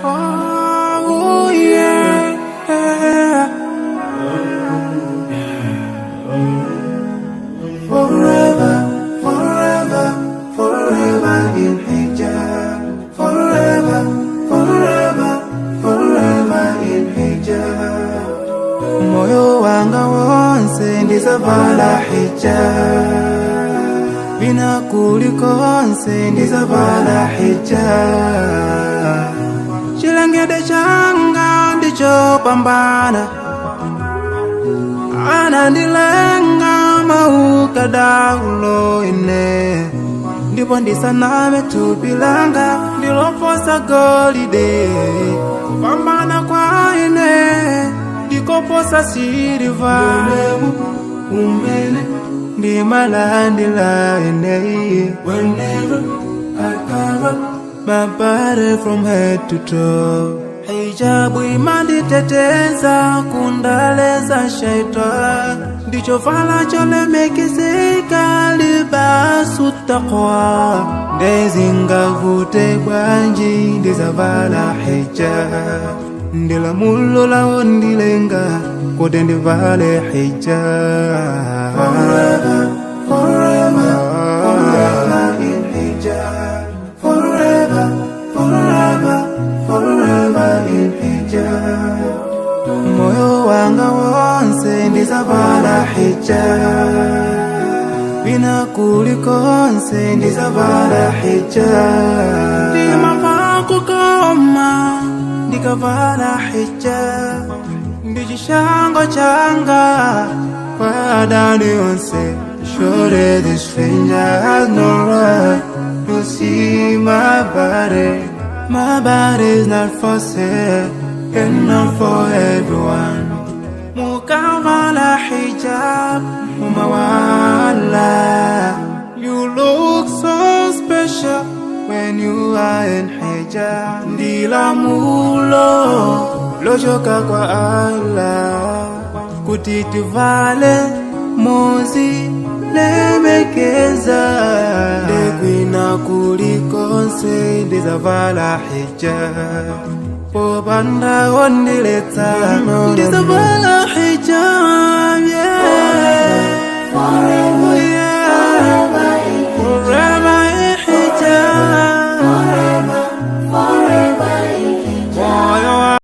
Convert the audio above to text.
Oh yeah. Forever, forever, forever in hijab. Forever, forever, forever in hijab. Moyo wanga wonse ndizavala hijab. Bina kulikonse ndizavala hijab. Chilengede changa ndicho pambana. Anandilenga mauka daulo ine. Ndipo ndisaname tupilanga ndiloposa golide. Kupambana kwa ine ndikoposa siliva. Umene ndimalandila ine. Whenever I cover my body from head to toe. Hijabu imanditeteza kundaleza shaitan. Ndicho vala cholemekizika libasu taqwa. Ndezinga vute banji ndizavala hijab. Ndila mulo lao ndilenga kode ndivale hijab. Forever, forever, forever in hijab. Forever, forever, forever in hijab. Moyo wanga wonse ndizavala hijab. Bina kulikonse ndizavala hijab. Ndimava kukoma ndikavala hijab. Ndichishango changa kwa dani yonse. Surely this stranger has no right to see my body. My body's not for sale and not for everyone. Mukavala hijab, umawala. You look so special when you are in hijab. Ndila mulo, lojoka kwa Allah. Kutitivale, mozi, lemekeza. Dekwina kulikonse ndizavala hijab. Pobanda ondileta ndizavala